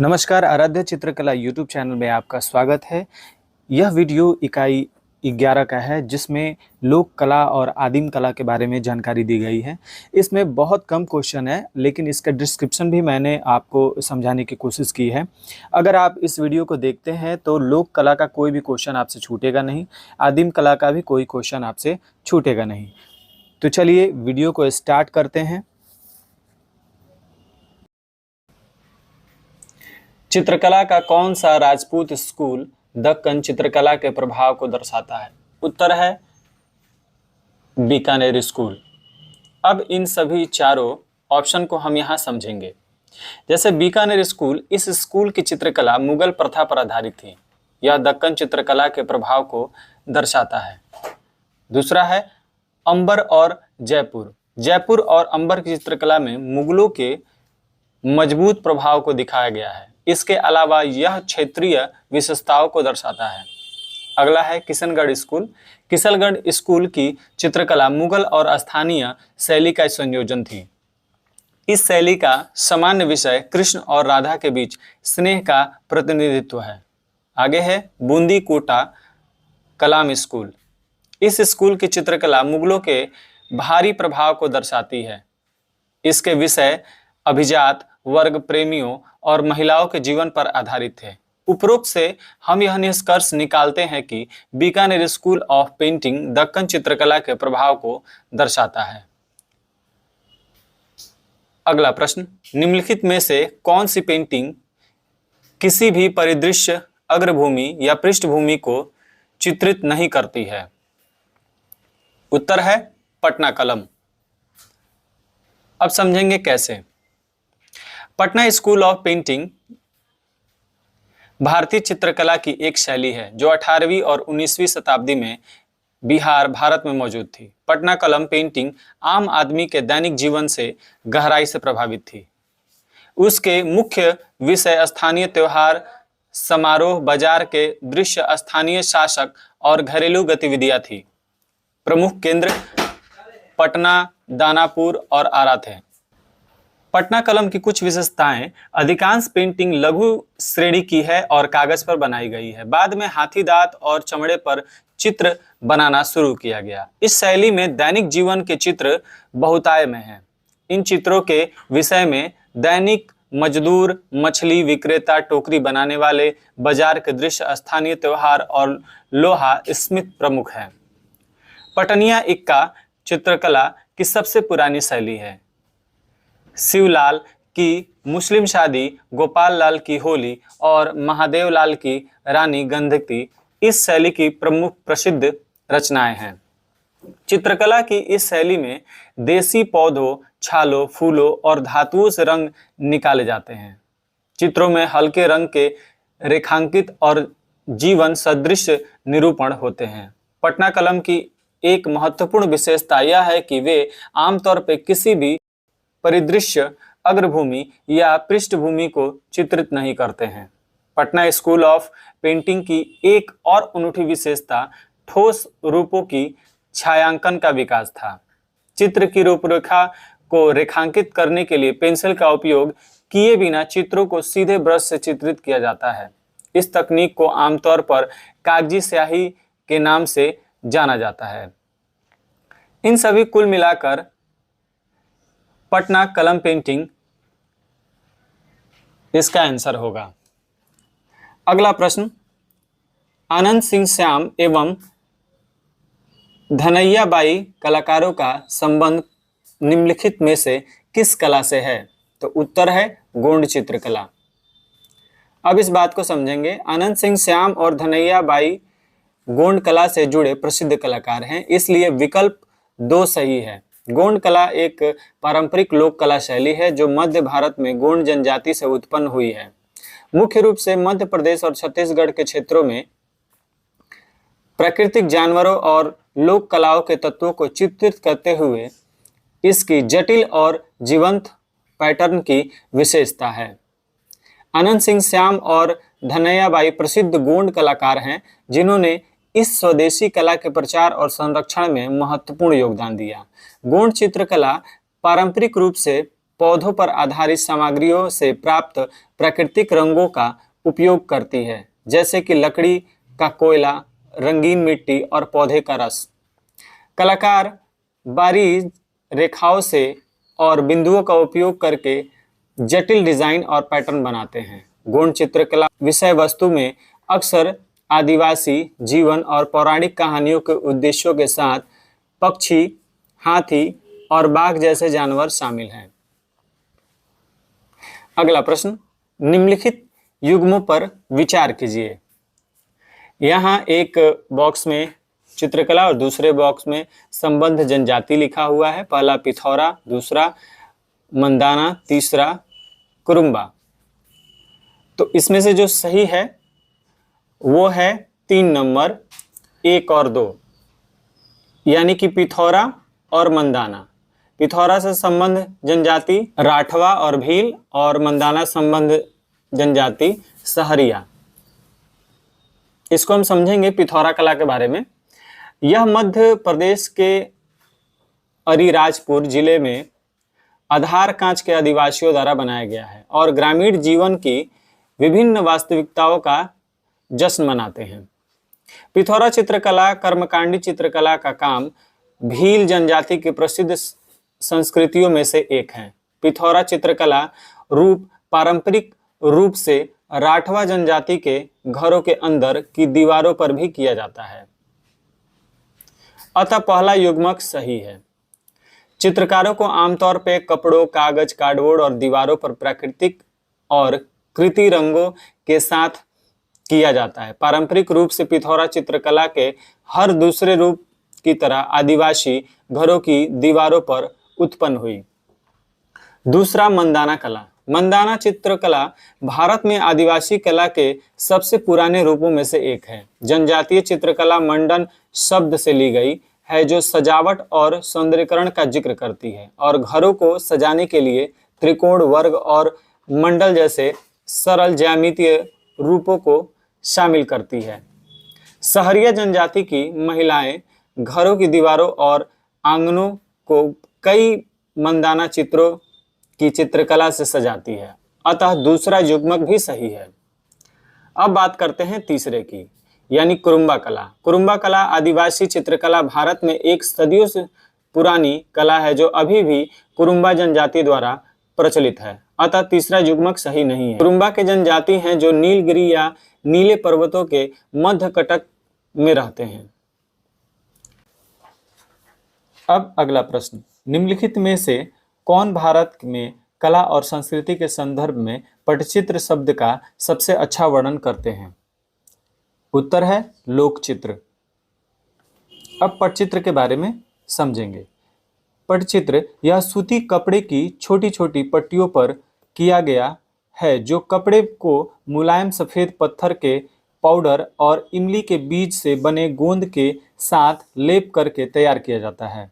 नमस्कार, आराध्य चित्रकला यूट्यूब चैनल में आपका स्वागत है। यह वीडियो इकाई 11 का है जिसमें लोक कला और आदिम कला के बारे में जानकारी दी गई है। इसमें बहुत कम क्वेश्चन है, लेकिन इसका डिस्क्रिप्शन भी मैंने आपको समझाने की कोशिश की है। अगर आप इस वीडियो को देखते हैं तो लोक कला का कोई भी क्वेश्चन आपसे छूटेगा नहीं, आदिम कला का भी कोई क्वेश्चन आपसे छूटेगा नहीं। तो चलिए वीडियो को स्टार्ट करते हैं। चित्रकला का कौन सा राजपूत स्कूल दक्कन चित्रकला के प्रभाव को दर्शाता है? उत्तर है बीकानेर स्कूल। अब इन सभी चारों ऑप्शन को हम यहाँ समझेंगे। जैसे बीकानेर स्कूल, इस स्कूल की चित्रकला मुगल प्रथा पर आधारित थी। यह दक्कन चित्रकला के प्रभाव को दर्शाता है। दूसरा है अंबर और जयपुर। जयपुर और अंबर की चित्रकला में मुगलों के मजबूत प्रभाव को दिखाया गया है। इसके अलावा यह क्षेत्रीय विशेषताओं को दर्शाता है। अगला है किशनगढ़ स्कूल। किशनगढ़ स्कूल की चित्रकला मुगल और स्थानीय शैली का संयोजन थी। इस शैली का सामान्य विषय कृष्ण और राधा के बीच स्नेह का प्रतिनिधित्व है। आगे है बूंदी कोटा कलाम स्कूल। इस स्कूल की चित्रकला मुगलों के भारी प्रभाव को दर्शाती है। इसके विषय अभिजात वर्ग प्रेमियों और महिलाओं के जीवन पर आधारित थे। उपरोक्त से हम यह निष्कर्ष निकालते हैं कि Bikaner school of painting Deccan चित्रकला के प्रभाव को दर्शाता है। अगला प्रश्न, निम्नलिखित में से कौन सी पेंटिंग किसी भी परिदृश्य अग्रभूमि या पृष्ठभूमि को चित्रित नहीं करती है? उत्तर है पटना कलम। अब समझेंगे कैसे। पटना स्कूल ऑफ पेंटिंग भारतीय चित्रकला की एक शैली है जो 18वीं और 19वीं शताब्दी में बिहार भारत में मौजूद थी। पटना कलम पेंटिंग आम आदमी के दैनिक जीवन से गहराई से प्रभावित थी। उसके मुख्य विषय स्थानीय त्योहार, समारोह, बाजार के दृश्य, स्थानीय शासक और घरेलू गतिविधियां थी। प्रमुख केंद्र पटना, दानापुर और आरा थे। पटना कलम की कुछ विशेषताएं, अधिकांश पेंटिंग लघु श्रेणी की है और कागज पर बनाई गई है। बाद में हाथी दांत और चमड़े पर चित्र बनाना शुरू किया गया। इस शैली में दैनिक जीवन के चित्र बहुतायत में हैं। इन चित्रों के विषय में दैनिक मजदूर, मछली विक्रेता, टोकरी बनाने वाले, बाजार के दृश्य, स्थानीय त्योहार और लोहा स्मिथ प्रमुख है। पटनिया इक्का चित्रकला की सबसे पुरानी शैली है। शिवलाल की मुस्लिम शादी, गोपाल लाल की होली और महादेव लाल की रानी गंधकी इस शैली की प्रमुख प्रसिद्ध रचनाएं हैं। चित्रकला की इस शैली में देसी पौधों, छालों, फूलों और धातुओं से रंग निकाले जाते हैं। चित्रों में हल्के रंग के रेखांकित और जीवन सदृश निरूपण होते हैं। पटना कलम की एक महत्वपूर्ण विशेषता यह है कि वे आमतौर पर किसी भी परिदृश्य अग्रभूमि या पृष्ठभूमि को चित्रित नहीं करते हैं। पटना स्कूल ऑफ पेंटिंग की एक और अनूठी विशेषता ठोस रूपों की छायांकन का विकास था। चित्र की रूपरेखा को रेखांकित करने के लिए पेंसिल का उपयोग किए बिना चित्रों को सीधे ब्रश से चित्रित किया जाता है। इस तकनीक को आमतौर पर कागजी स्याही के नाम से जाना जाता है। इन सभी कुल मिलाकर पटना कलम पेंटिंग इसका आंसर होगा। अगला प्रश्न, आनंद सिंह श्याम एवं धनैया बाई कलाकारों का संबंध निम्नलिखित में से किस कला से है? तो उत्तर है गोंड चित्रकला। अब इस बात को समझेंगे। आनंद सिंह श्याम और धनैया बाई गोंड कला से जुड़े प्रसिद्ध कलाकार हैं, इसलिए विकल्प 2 सही है। गोंड कला एक पारंपरिक लोक कला शैली है जो मध्य भारत में गोंड जनजाति से उत्पन्न हुई है। मुख्य रूप से मध्य प्रदेश और छत्तीसगढ़ के क्षेत्रों में प्राकृतिक जानवरों और लोक कलाओं के तत्वों को चित्रित करते हुए इसकी जटिल और जीवंत पैटर्न की विशेषता है। आनंद सिंह श्याम और धनैया बाई प्रसिद्ध गोंड कलाकार हैं जिन्होंने इस स्वदेशी कला के प्रचार और संरक्षण में महत्वपूर्ण योगदान दिया। गोंड चित्रकला पारंपरिक रूप से पौधों पर आधारित सामग्रियों से प्राप्त प्राकृतिक रंगों का उपयोग करती है, जैसे कि लकड़ी का कोयला, रंगीन मिट्टी और पौधे का रस। कलाकार बारीक रेखाओं से और बिंदुओं का उपयोग करके जटिल डिजाइन और पैटर्न बनाते हैं। गौण चित्रकला विषय वस्तु में अक्सर आदिवासी जीवन और पौराणिक कहानियों के उद्देश्यों के साथ पक्षी, हाथी और बाघ जैसे जानवर शामिल हैं। अगला प्रश्न, निम्नलिखित युग्मों पर विचार कीजिए। यहाँ एक बॉक्स में चित्रकला और दूसरे बॉक्स में संबंध जनजाति लिखा हुआ है। पहला पिथौरा, दूसरा मंदाना, तीसरा कुरुम्बा। तो इसमें से जो सही है वो है 3 नंबर 1 और 2, यानी कि पिथौरा और मंदाना। पिथौरा से संबंध जनजाति राठवा और भील, और मंदाना संबंध जनजाति सहरिया। इसको हम समझेंगे पिथौरा कला के बारे में। यह मध्य प्रदेश के अलीराजपुर जिले में आधार कांच के आदिवासियों द्वारा बनाया गया है और ग्रामीण जीवन की विभिन्न वास्तविकताओं का जश्न मनाते हैं। पिथौरा चित्रकला कर्मकांडी चित्रकला का काम भील जनजाति की प्रसिद्ध संस्कृतियों में से एक है। पिथौरा चित्रकला रूप पारंपरिक रूप से राठवा जनजाति के घरों के अंदर की दीवारों पर भी किया जाता है, अतः पहला युग्मक सही है। चित्रकारों को आमतौर पर कपड़ों, कागज, कार्डबोर्ड और दीवारों पर प्राकृतिक और कृति रंगों के साथ किया जाता है। पारंपरिक रूप से पिथौरा चित्रकला के हर दूसरे रूप की तरह आदिवासी घरों की दीवारों पर उत्पन्न हुई। दूसरा, मंदाना कला। मंदाना चित्रकला भारत में आदिवासी कला के सबसे पुराने रूपों में से एक है। जनजातीय चित्रकला मंडन शब्द से ली गई है, जो सजावट और सौंदर्यीकरण का जिक्र करती है और घरों को सजाने के लिए त्रिकोण, वर्ग और मंडल जैसे सरल ज्यामितीय रूपों को शामिल करती है। सहरिया जनजाति की महिलाएं घरों की दीवारों और आंगनों को कई मंदाना चित्रों की चित्रकला से सजाती है, अतः दूसरा युग्मक भी सही है। अब बात करते हैं तीसरे की, यानी कुरुम्बा कला। कुरुम्बा कला आदिवासी चित्रकला भारत में एक सदियों से पुरानी कला है, जो अभी भी कुरुम्बा जनजाति द्वारा प्रचलित है, अतः तीसरा युग्मक सही नहीं है। कुरुम्बा के जनजाति हैं जो नीलगिरी या नीले पर्वतों के मध्य कटक में रहते हैं। अब अगला प्रश्न, निम्नलिखित में से कौन भारत में कला और संस्कृति के संदर्भ में पटचित्र शब्द का सबसे अच्छा वर्णन करते हैं? उत्तर है लोकचित्र। अब पटचित्र के बारे में समझेंगे। पटचित्र यह सूती कपड़े की छोटी छोटी पट्टियों पर किया गया है, जो कपड़े को मुलायम सफेद पत्थर के पाउडर और इमली के बीज से बने गोंद के साथ लेप करके तैयार किया जाता है।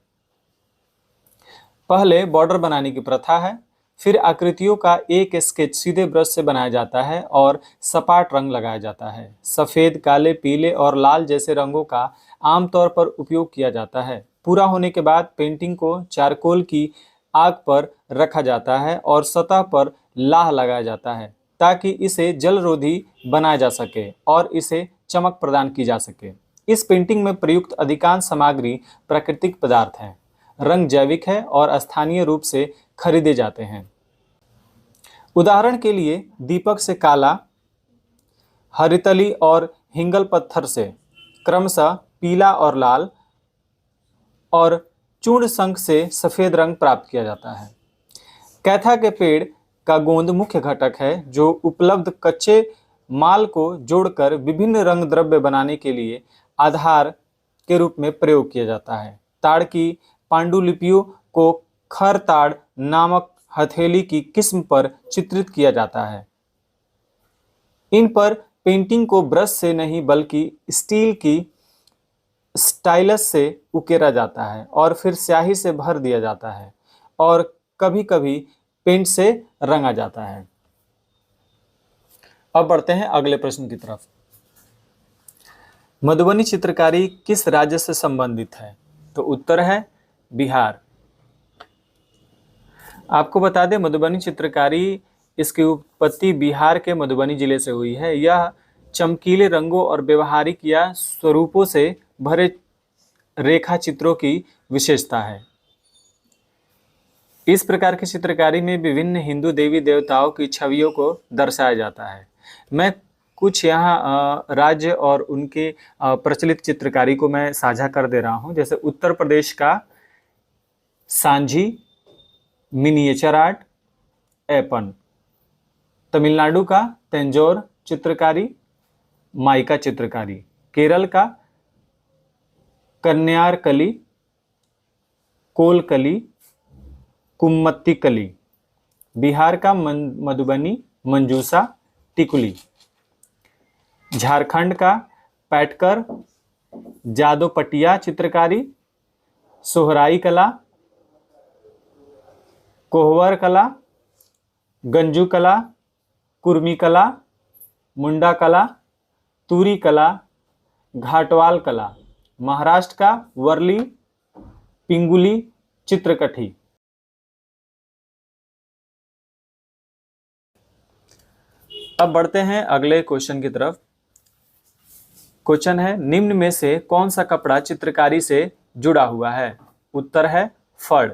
पहले बॉर्डर बनाने की प्रथा है, फिर आकृतियों का एक स्केच सीधे ब्रश से बनाया जाता है और सपाट रंग लगाया जाता है। सफ़ेद, काले, पीले और लाल जैसे रंगों का आमतौर पर उपयोग किया जाता है। पूरा होने के बाद पेंटिंग को चारकोल की आग पर रखा जाता है और सतह पर लाह लगाया जाता है, ताकि इसे जलरोधी बनाया जा सके और इसे चमक प्रदान की जा सके। इस पेंटिंग में प्रयुक्त अधिकांश सामग्री प्राकृतिक पदार्थ हैं, रंग जैविक है और स्थानीय रूप से खरीदे जाते हैं। उदाहरण के लिए दीपक से काला, हरितली और हिंगल पत्थर से क्रमशः पीला और लाल, और चूर्ण शंख से सफेद रंग प्राप्त किया जाता है। कैथा के पेड़ का गोंद मुख्य घटक है, जो उपलब्ध कच्चे माल को जोड़कर विभिन्न रंग द्रव्य बनाने के लिए आधार के रूप में प्रयोग किया जाता है। ताड़ की पांडुलिपियों को खर ताड़ नामक हथेली की किस्म पर चित्रित किया जाता है। इन पर पेंटिंग को ब्रश से नहीं बल्कि स्टील की स्टाइलस से उकेरा जाता है और फिर स्याही से भर दिया जाता है और कभी कभी पेंट से रंगा जाता है। अब बढ़ते हैं अगले प्रश्न की तरफ। मधुबनी चित्रकारी किस राज्य से संबंधित है? तो उत्तर है बिहार। आपको बता दें, मधुबनी चित्रकारी, इसकी उत्पत्ति बिहार के मधुबनी जिले से हुई है। यह चमकीले रंगों और व्यवहारिक या स्वरूपों से भरे रेखा चित्रों की विशेषता है। इस प्रकार की चित्रकारी में विभिन्न हिंदू देवी देवताओं की छवियों को दर्शाया जाता है। मैं कुछ यहाँ राज्य और उनके प्रचलित चित्रकारी को मैं साझा कर दे रहा हूँ। जैसे उत्तर प्रदेश का सांझी मिनिएचर आर्ट एपन, तमिलनाडु का तंजौर चित्रकारी माइका चित्रकारी, केरल का कन्यारकली कोलकली कुम्मत्तिकली, बिहार का मधुबनी मंजूसा टिकुली, झारखंड का पैटकर जादोपटिया चित्रकारी, सोहराई कला, कोहवर कला, गंजू कला, कुर्मी कला, मुंडा कला, तूरी कला, घाटवाल कला, महाराष्ट्र का वर्ली पिंगुली चित्रकठी। अब बढ़ते हैं अगले क्वेश्चन की तरफ। क्वेश्चन है, निम्न में से कौन सा कपड़ा चित्रकारी से जुड़ा हुआ है? उत्तर है फड़।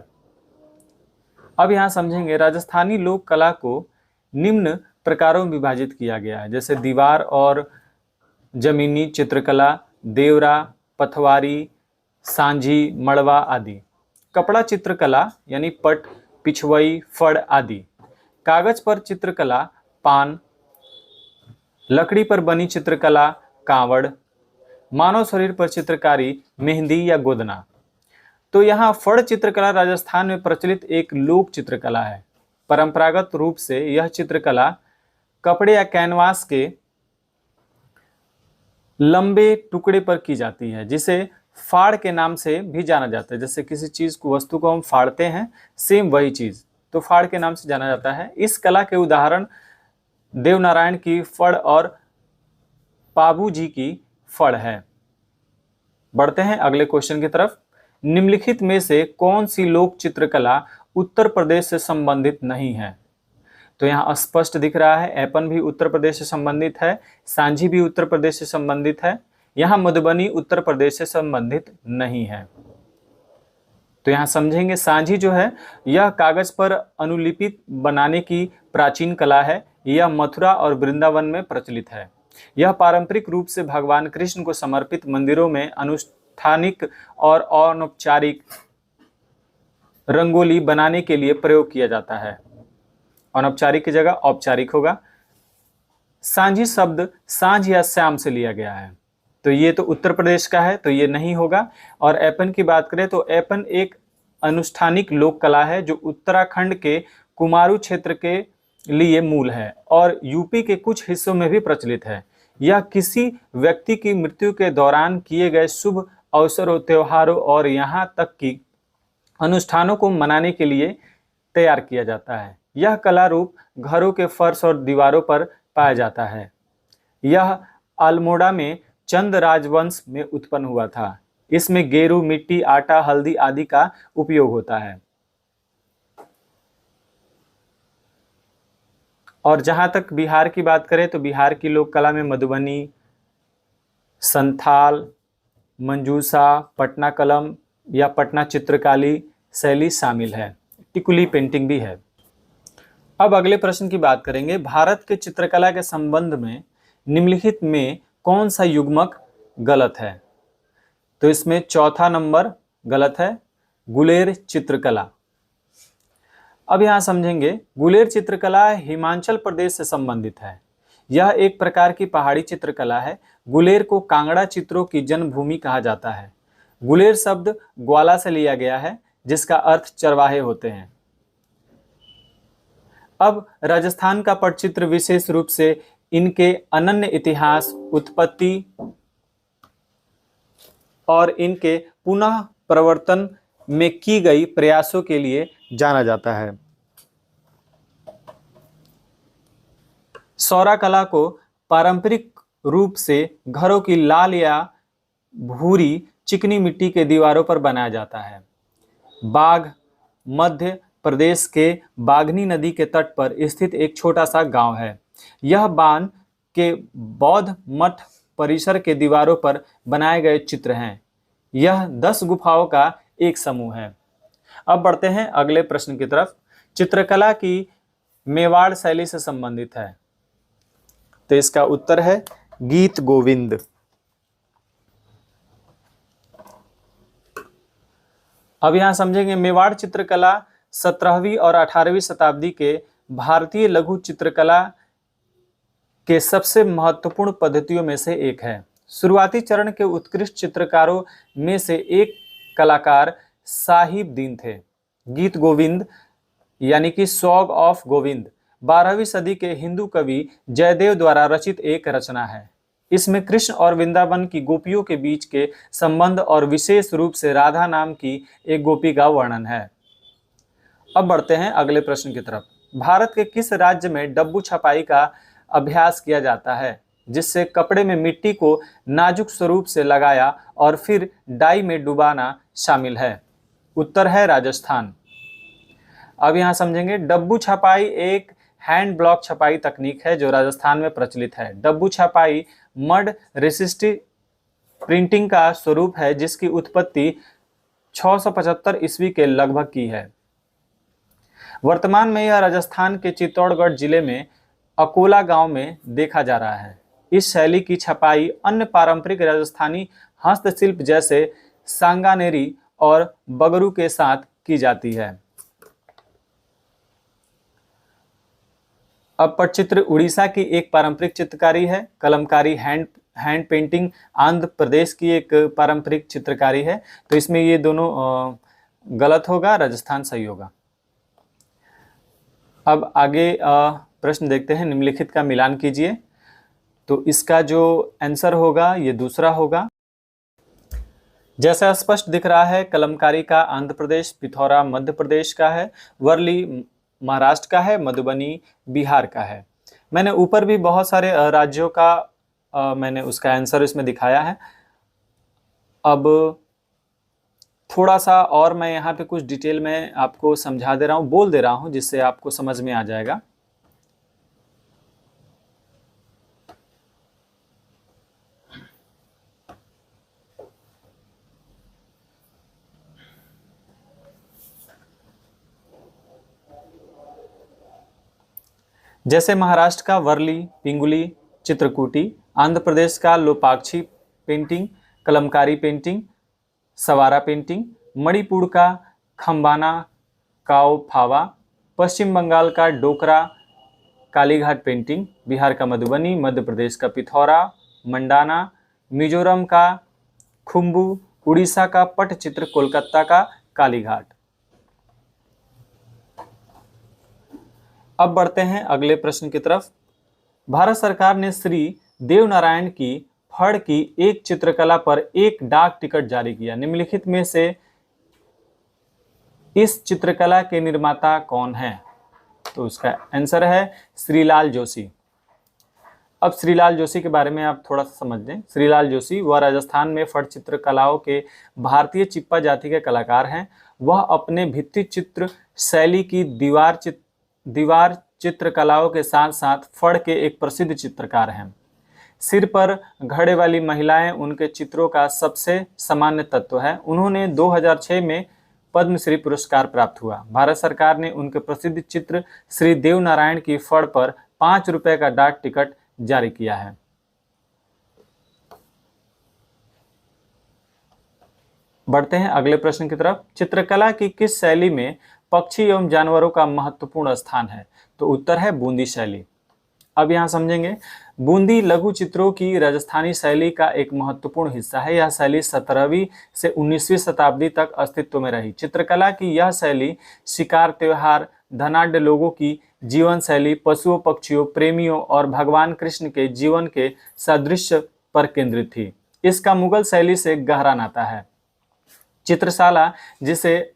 अब यहां समझेंगे, राजस्थानी लोक कला को निम्न प्रकारों में विभाजित किया गया है, जैसे दीवार और जमीनी चित्रकला, देवरा, पथवारी, सांझी, मड़वा आदि। कपड़ा चित्रकला यानी पट, पिछवई, फड़ आदि। कागज पर चित्रकला पान, लकड़ी पर बनी चित्रकला कांवड़, मानव शरीर पर चित्रकारी मेहंदी या गोदना। तो यहाँ फड़ चित्रकला राजस्थान में प्रचलित एक लोक चित्रकला है। परंपरागत रूप से यह चित्रकला कपड़े या कैनवास के लंबे टुकड़े पर की जाती है, जिसे फाड़ के नाम से भी जाना जाता है। जैसे किसी चीज को, वस्तु को हम फाड़ते हैं, सेम वही चीज तो फाड़ के नाम से जाना जाता है। इस कला के उदाहरण देवनारायण की फड़ और पाबू जी की फड़ है। बढ़ते हैं अगले क्वेश्चन की तरफ। निम्नलिखित में से कौन सी लोक चित्रकला उत्तर प्रदेश से संबंधित नहीं है? तो यहाँ स्पष्ट दिख रहा है, एपन भी उत्तर प्रदेश से संबंधित है, सांझी भी उत्तर प्रदेश से संबंधित है। यहाँ मधुबनी उत्तर प्रदेश से संबंधित नहीं है। तो यहाँ समझेंगे, सांझी जो है यह कागज पर अनुलिपित बनाने की प्राचीन कला है। यह मथुरा और वृंदावन में प्रचलित है। यह पारंपरिक रूप से भगवान कृष्ण को समर्पित मंदिरों में अनुष्ठानिक और अनौपचारिक रंगोली बनाने के लिए प्रयोग किया जाता है। अनौपचारिक की जगह औपचारिक होगा। सांझी शब्द सांझ या श्याम से लिया गया है, तो ये तो उत्तर प्रदेश का है, तो ये नहीं होगा। और एपन की बात करें तो एपन एक अनुष्ठानिक लोक कला है जो उत्तराखंड के कुमाऊं क्षेत्र के लिए मूल है और यूपी के कुछ हिस्सों में भी प्रचलित है। यह किसी व्यक्ति की मृत्यु के दौरान किए गए शुभ अवसरों, त्योहारों और यहाँ तक कि अनुष्ठानों को मनाने के लिए तैयार किया जाता है। यह कला रूप घरों के फर्श और दीवारों पर पाया जाता है। यह अल्मोड़ा में चंद राजवंश में उत्पन्न हुआ था। इसमें गेरू, मिट्टी, आटा, हल्दी आदि का उपयोग होता है। और जहां तक बिहार की बात करें तो बिहार की लोक कला में मधुबनी, संथाल, मंजूसा, पटना कलम या पटना चित्रकारी शैली शामिल है। टिकुली पेंटिंग भी है। अब अगले प्रश्न की बात करेंगे। भारत के चित्रकला के संबंध में निम्नलिखित में कौन सा युग्मक गलत है? तो इसमें चौथा नंबर गलत है, गुलेर चित्रकला। अब यहां समझेंगे, गुलेर चित्रकला हिमाचल प्रदेश से संबंधित है। यह एक प्रकार की पहाड़ी चित्रकला है। गुलेर को कांगड़ा चित्रों की जन्मभूमि कहा जाता है। गुलेर शब्द ग्वाला से लिया गया है, जिसका अर्थ चरवाहे होते हैं। अब राजस्थान का पटचित्र विशेष रूप से इनके अनन्य इतिहास, उत्पत्ति और इनके पुनः प्रवर्तन में की गई प्रयासों के लिए जाना जाता है। सौरा कला को पारंपरिक रूप से घरों की लाल या भूरी चिकनी मिट्टी के दीवारों पर बनाया जाता है। बाघ, मध्य प्रदेश के बागनी नदी के तट पर स्थित एक छोटा सा गांव है। यह बान के बौद्ध मठ परिसर के दीवारों पर बनाए गए चित्र हैं। यह 10 गुफाओं का एक समूह है। अब बढ़ते हैं अगले प्रश्न की तरफ। चित्रकला की मेवाड़ शैली से संबंधित है, तो इसका उत्तर है गीत गोविंद। अब यहां समझेंगे मेवाड़ चित्रकला 17वीं और 18वीं शताब्दी के भारतीय लघु चित्रकला के सबसे महत्वपूर्ण पद्धतियों में से एक है। शुरुआती चरण के उत्कृष्ट चित्रकारों में से एक कलाकार साहिबदीन थे। गीत गोविंद यानी कि सॉन्ग ऑफ गोविंद 12वीं सदी के हिंदू कवि जयदेव द्वारा रचित एक रचना है। इसमें कृष्ण और वृंदावन की गोपियों के बीच के संबंध और विशेष रूप से राधा नाम की एक गोपी का वर्णन है। अब बढ़ते हैं अगले प्रश्न की तरफ। भारत के किस राज्य में डब्बू छपाई का अभ्यास किया जाता है, जिससे कपड़े में मिट्टी को नाजुक स्वरूप से लगाया और फिर डाई में डुबाना शामिल है? उत्तर है राजस्थान। अब यहां समझेंगे डब्बू छपाई एक हैंड ब्लॉक छपाई तकनीक है जो राजस्थान में प्रचलित है। डब्बू छपाई मड रेसिस्टिव प्रिंटिंग का स्वरूप है जिसकी उत्पत्ति 675 ईस्वी के लगभग की है। वर्तमान में यह राजस्थान के चित्तौड़गढ़ जिले में अकोला गांव में देखा जा रहा है। इस शैली की छपाई अन्य पारंपरिक राजस्थानी हस्तशिल्प जैसे सांगानेरी और बगरू के साथ की जाती है। अब पटचित्र उड़ीसा की एक पारंपरिक चित्रकारी है। कलमकारी हैंड पेंटिंग आंध्र प्रदेश की एक पारंपरिक चित्रकारी है। तो इसमें ये दोनों गलत होगा, राजस्थान सही होगा। अब आगे प्रश्न देखते हैं। निम्नलिखित का मिलान कीजिए। तो इसका जो आंसर होगा ये दूसरा होगा। जैसा स्पष्ट दिख रहा है, कलमकारी का आंध्र प्रदेश, पिथौरा मध्य प्रदेश का है, वर्ली महाराष्ट्र का है, मधुबनी बिहार का है। मैंने ऊपर भी बहुत सारे राज्यों का मैंने उसका आंसर इसमें दिखाया है। अब थोड़ा सा और मैं यहाँ पे कुछ डिटेल में आपको समझा दे रहा हूँ, बोल दे रहा हूँ, जिससे आपको समझ में आ जाएगा। जैसे महाराष्ट्र का वर्ली पिंगुली चित्रकूटी, आंध्र प्रदेश का Lepakshi painting, Kalamkari painting, Savara painting, Manipur का खम्बाना काओ फावा, पश्चिम बंगाल का डोकरा कालीघाट पेंटिंग, बिहार का मधुबनी, मध्य प्रदेश का पिथौरा मंडाना, मिजोरम का खुम्बू, उड़ीसा का पटचित्र, कोलकाता का कालीघाट। अब बढ़ते हैं अगले प्रश्न की तरफ। भारत सरकार ने श्री देवनारायण की फड़ की एक चित्रकला पर एक डाक टिकट जारी किया। निम्नलिखित में से इस चित्रकला के निर्माता कौन है? तो उसका आंसर है श्रीलाल जोशी। अब श्रीलाल जोशी के बारे में आप थोड़ा सा समझ लें। श्रीलाल जोशी वह राजस्थान में फड़ चित्रकलाओं के भारतीय चिप्पा जाति के कलाकार हैं। वह अपने भित्ति चित्र शैली की दीवार चित्रकलाओं के साथ साथ फड़ के एक प्रसिद्ध चित्रकार हैं। सिर पर घड़े वाली महिलाएं उनके चित्रों का सबसे सामान्य तत्व है। उन्होंने 2006 में पद्मश्री पुरस्कार प्राप्त हुआ। भारत सरकार ने उनके प्रसिद्ध चित्र श्री देवनारायण की फड़ पर 5 रुपए का डाक टिकट जारी किया है। बढ़ते हैं अगले प्रश्न की तरफ। चित्रकला की किस शैली में पक्षी एवं जानवरों का महत्वपूर्ण स्थान है? तो उत्तर है बूंदी शैली। अब यहां समझेंगे। बूंदी लघु चित्रों की राजस्थानी शैली का एक महत्वपूर्ण हिस्सा है। यह शैली 17वीं से 19वीं शताब्दी तक अस्तित्व में रही। चित्रकला की यह शैली शिकार, त्योहार, धनाढ्य लोगों की जीवन शैली, पशुओं, पक्षियों, प्रेमियों और भगवान कृष्ण के जीवन के सादृश्य पर केंद्रित थी। इसका मुगल शैली से गहरा नाता है। चित्रशाला, जिसे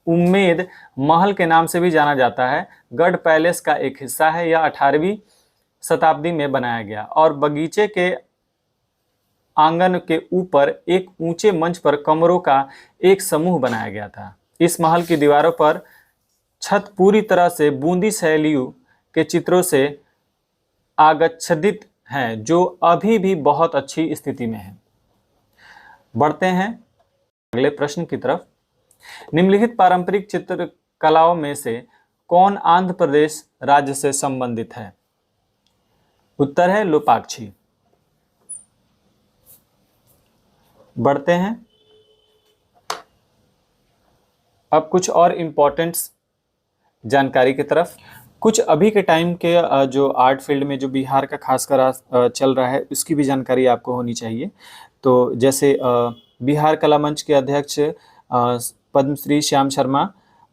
उम्मेद महल के नाम से भी जाना जाता है, गढ़ पैलेस का एक हिस्सा है। यह 18वीं शताब्दी में बनाया गया और बगीचे के आंगन के ऊपर एक ऊंचे मंच पर कमरों का एक समूह बनाया गया था। इस महल की दीवारों पर छत पूरी तरह से बूंदी शैलियों के चित्रों से आच्छादित हैं, जो अभी भी बहुत अच्छी स्थिति में हैं। बढ़ते हैं अगले प्रश्न की तरफ। निम्नलिखित पारंपरिक चित्रकलाओं में से कौन आंध्र प्रदेश राज्य से संबंधित है? उत्तर है लोपाक्षी। बढ़ते हैं अब कुछ और इम्पोर्टेंट जानकारी की तरफ। कुछ अभी के टाइम के जो आर्ट फील्ड में जो बिहार का खासकर चल रहा है उसकी भी जानकारी आपको होनी चाहिए। तो जैसे बिहार कला मंच के अध्यक्ष पद्मश्री श्याम शर्मा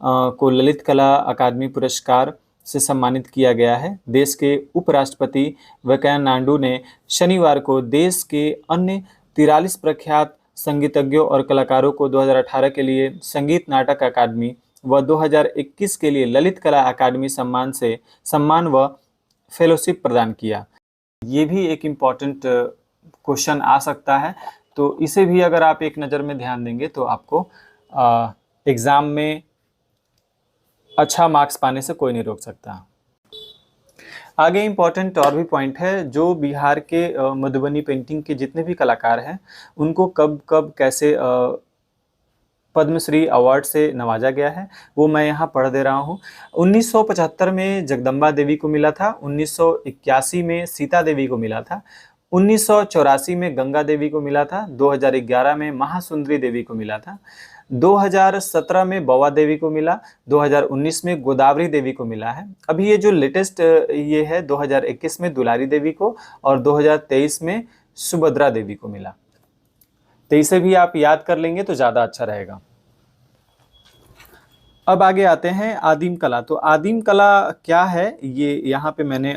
को ललित कला अकादमी पुरस्कार से सम्मानित किया गया है। देश के उपराष्ट्रपति वेंकैया नायडू ने शनिवार को देश के अन्य 43 प्रख्यात संगीतज्ञों और कलाकारों को 2018 के लिए संगीत नाटक अकादमी व 2021 के लिए ललित कला अकादमी सम्मान व फेलोशिप प्रदान किया। ये भी एक इम्पॉर्टेंट क्वेश्चन आ सकता है, तो इसे भी अगर आप एक नज़र में ध्यान देंगे तो आपको एग्ज़ाम में अच्छा मार्क्स पाने से कोई नहीं रोक सकता। आगे इम्पॉर्टेंट और भी पॉइंट है, जो बिहार के मधुबनी पेंटिंग के जितने भी कलाकार हैं उनको कब कब कैसे पद्मश्री अवार्ड से नवाजा गया है वो मैं यहाँ पढ़ दे रहा हूँ। 1975 में जगदम्बा देवी को मिला था, 1981 में सीता देवी को मिला था, 1984 में गंगा देवी को मिला था, 2011 में महासुंदरी देवी को मिला था, 2017 में बवा देवी को मिला, 2019 में गोदावरी देवी को मिला है। अभी ये जो लेटेस्ट ये है 2021 में दुलारी देवी को और 2023 में सुभद्रा देवी को मिला। तो इसे भी आप याद कर लेंगे तो ज़्यादा अच्छा रहेगा। अब आगे आते हैं आदिम कला। तो आदिम कला क्या है, ये यहाँ पे मैंने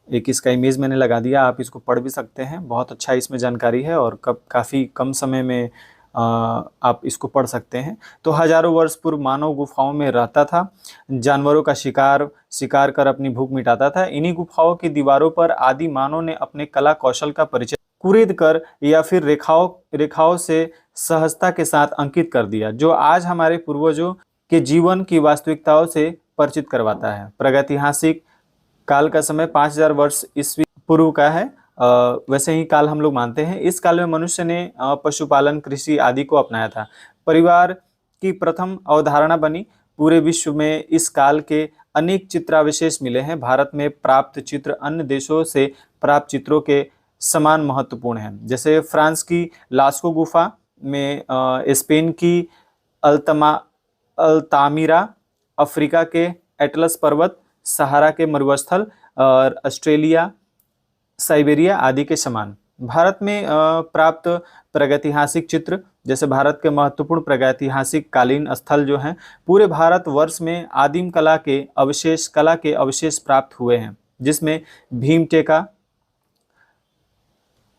एक इसका इमेज मैंने लगा दिया, आप इसको पढ़ भी सकते हैं। बहुत अच्छा इसमें जानकारी है और काफ़ी कम समय में आप इसको पढ़ सकते हैं। तो हजारों वर्ष पूर्व मानव गुफाओं में रहता था, जानवरों का शिकार कर अपनी भूख मिटाता था। इन्हीं गुफाओं की दीवारों पर आदि मानव ने अपने कला कौशल का परिचय कुरेद कर या फिर रेखाओं से सहजता के साथ अंकित कर दिया, जो आज हमारे पूर्वजों के जीवन की वास्तविकताओं से परिचित करवाता है। प्रागैतिहासिक काल का समय 5000 वर्ष ईस्वी पूर्व का है। वैसे ही काल हम लोग मानते हैं। इस काल में मनुष्य ने पशुपालन, कृषि आदि को अपनाया था। परिवार की प्रथम अवधारणा बनी। पूरे विश्व में इस काल के अनेक चित्रावशेष मिले हैं। भारत में प्राप्त चित्र अन्य देशों से प्राप्त चित्रों के समान महत्वपूर्ण हैं। जैसे फ्रांस की लास्को गुफा में, स्पेन की अल्तामिरा, अफ्रीका के एटलस पर्वत, सहारा के मरुस्थल और ऑस्ट्रेलिया, साइबेरिया आदि के समान। भारत में प्राप्त प्रागैतिहासिक चित्र, जैसे भारत के महत्वपूर्ण प्रागैतिहासिक कालीन स्थल जो हैं, पूरे भारत वर्ष में आदिम कला के अवशेष प्राप्त हुए हैं, जिसमें भीमटेका,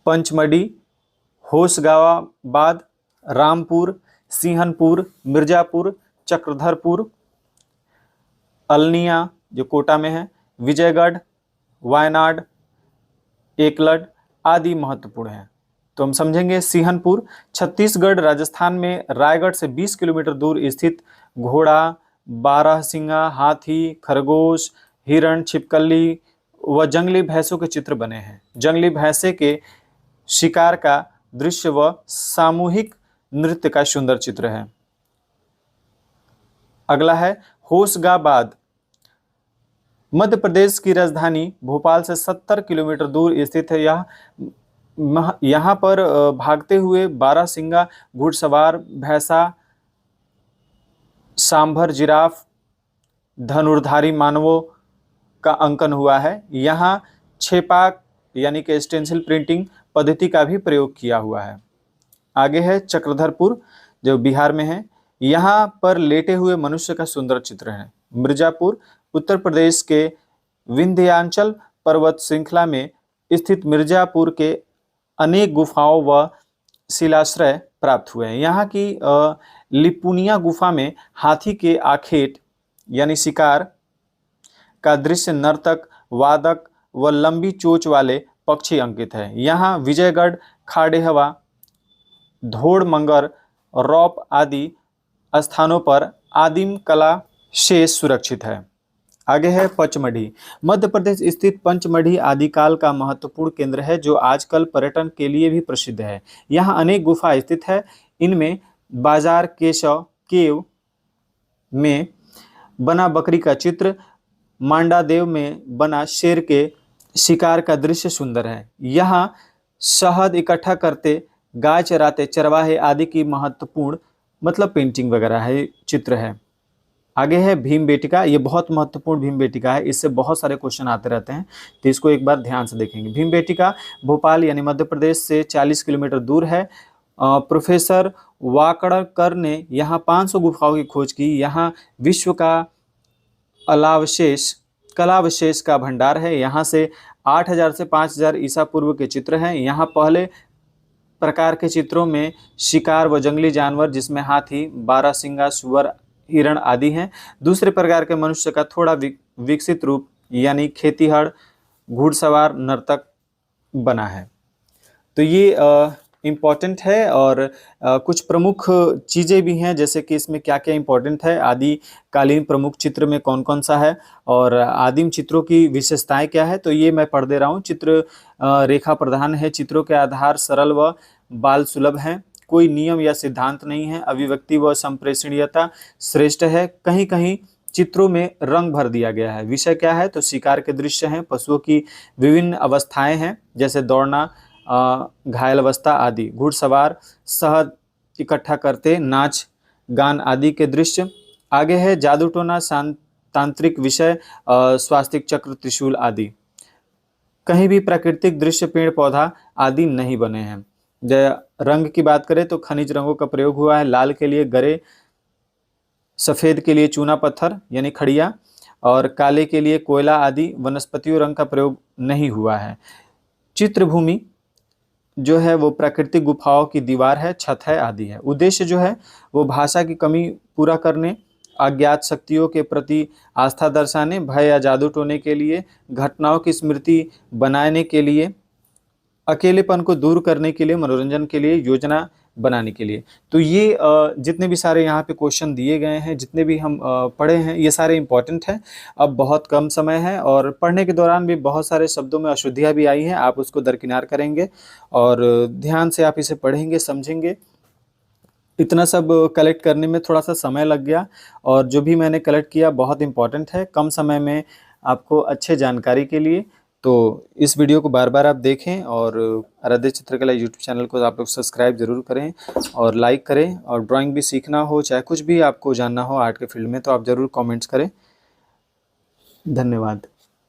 पंचमढ़ी, होशंगाबाद, रामपुर, सिंहनपुर, मिर्जापुर, चक्रधरपुर, अल्निया जो कोटा में है, विजयगढ़, वायनाड, एकलड आदि महत्वपूर्ण हैं। तो हम समझेंगे सिंहनपुर छत्तीसगढ़ राजस्थान में रायगढ़ से 20 किलोमीटर दूर स्थित घोड़ा, बारहसिंगा, हाथी, खरगोश, हिरण, छिपकली व जंगली भैंसों के चित्र बने हैं। जंगली भैंसे के शिकार का दृश्य व सामूहिक नृत्य का सुंदर चित्र है। अगला है होशंगाबाद। मध्य प्रदेश की राजधानी भोपाल से 70 किलोमीटर दूर स्थित है। यहाँ पर भागते हुए बारहसिंगा, घुड़सवार, भैंसा, सांभर, जिराफ, धनुर्धारी मानवों का अंकन हुआ है। यहाँ छेपाक यानी कि स्टेंसिल प्रिंटिंग पद्धति का भी प्रयोग किया हुआ है। आगे है चक्रधरपुर जो बिहार में है। यहाँ पर लेटे हुए मनुष्य का सुंदर चित्र है। मिर्जापुर उत्तर प्रदेश के विंध्याचल पर्वत श्रृंखला में स्थित मिर्जापुर के अनेक गुफाओं व शिलाश्रय प्राप्त हुए हैं। यहाँ की लिपुनिया गुफा में हाथी के आखेट यानी शिकार का दृश्य, नर्तक, वादक व लंबी चोंच वाले पक्षी अंकित है। यहाँ विजयगढ़, खाडेहवा, धोड़मंगर, रौप आदि स्थानों पर आदिम कला शेष सुरक्षित है। आगे है पचमढ़ी। मध्य प्रदेश स्थित पचमढ़ी आदिकाल का महत्वपूर्ण केंद्र है जो आजकल पर्यटन के लिए भी प्रसिद्ध है। यहाँ अनेक गुफा स्थित है। इनमें बाजार केशव केव में बना बकरी का चित्र, मांडादेव में बना शेर के शिकार का दृश्य सुंदर है। यहाँ शहद इकट्ठा करते, गाय चराते चरवाहे आदि की महत्वपूर्ण मतलब पेंटिंग वगैरह है, चित्र है। आगे है भीमबेटका। ये बहुत महत्वपूर्ण भीमबेटका है, इससे बहुत सारे क्वेश्चन आते रहते हैं, तो इसको एक बार ध्यान से देखेंगे। भीमबेटका भोपाल यानी मध्य प्रदेश से 40 किलोमीटर दूर है। प्रोफेसर वाकड़कर ने यहाँ 500 गुफाओं की खोज की। यहाँ विश्व का कलावशेष का भंडार है। यहाँ से 8000 से 5000 ईसा पूर्व के चित्र हैं। यहाँ पहले प्रकार के चित्रों में शिकार व जंगली जानवर जिसमें हाथी, बारहसिंगा, सुअर, हिरण आदि हैं। दूसरे प्रकार के मनुष्य का थोड़ा विकसित रूप यानी खेतीहर, घुड़सवार, नर्तक बना है। तो ये इम्पॉर्टेंट है और कुछ प्रमुख चीज़ें भी हैं, जैसे कि इसमें क्या क्या इम्पोर्टेंट है, आदिकालीन प्रमुख चित्र में कौन कौन सा है और आदिम चित्रों की विशेषताएं क्या है, तो ये मैं पढ़ दे रहा हूँ। चित्र रेखा प्रधान है, चित्रों के आधार सरल व बाल सुलभ हैं, कोई नियम या सिद्धांत नहीं है, अभिव्यक्ति व संप्रेषणीयता श्रेष्ठ है, कहीं कहीं चित्रों में रंग भर दिया गया है। विषय क्या है, तो शिकार के दृश्य हैं, पशुओं की विभिन्न अवस्थाएं हैं जैसे दौड़ना, घायल अवस्था आदि, घुड़सवार, शहद इकट्ठा करते, नाच गान आदि के दृश्य। आगे है जादू टोना, तांत्रिक विषय, स्वास्तिक चक्र, त्रिशूल आदि। कहीं भी प्राकृतिक दृश्य, पेड़ पौधा आदि नहीं बने हैं। रंग की बात करें तो खनिज रंगों का प्रयोग हुआ है, लाल के लिए गरे, सफेद के लिए चूना पत्थर यानी खड़िया और काले के लिए कोयला आदि। वनस्पतियों रंग का प्रयोग नहीं हुआ है। चित्रभूमि जो है वो प्राकृतिक गुफाओं की दीवार है, छत है आदि है। उद्देश्य जो है वो भाषा की कमी पूरा करने, अज्ञात शक्तियों के प्रति आस्था दर्शाने, भय या जादू टोने के लिए, घटनाओं की स्मृति बनाने के लिए, अकेलेपन को दूर करने के लिए, मनोरंजन के लिए, योजना बनाने के लिए। तो ये जितने भी सारे यहाँ पे क्वेश्चन दिए गए हैं, जितने भी हम पढ़े हैं, ये सारे इंपॉर्टेंट हैं। अब बहुत कम समय है और पढ़ने के दौरान भी बहुत सारे शब्दों में अशुद्धियाँ भी आई हैं, आप उसको दरकिनार करेंगे और ध्यान से आप इसे पढ़ेंगे, समझेंगे। इतना सब कलेक्ट करने में थोड़ा सा समय लग गया और जो भी मैंने कलेक्ट किया बहुत इंपॉर्टेंट है, कम समय में आपको अच्छे जानकारी के लिए। तो इस वीडियो को बार बार आप देखें और आराध्य चित्रकला यूट्यूब चैनल को आप लोग सब्सक्राइब जरूर करें और लाइक करें। और ड्राइंग भी सीखना हो, चाहे कुछ भी आपको जानना हो आर्ट के फील्ड में, तो आप ज़रूर कमेंट्स करें। धन्यवाद।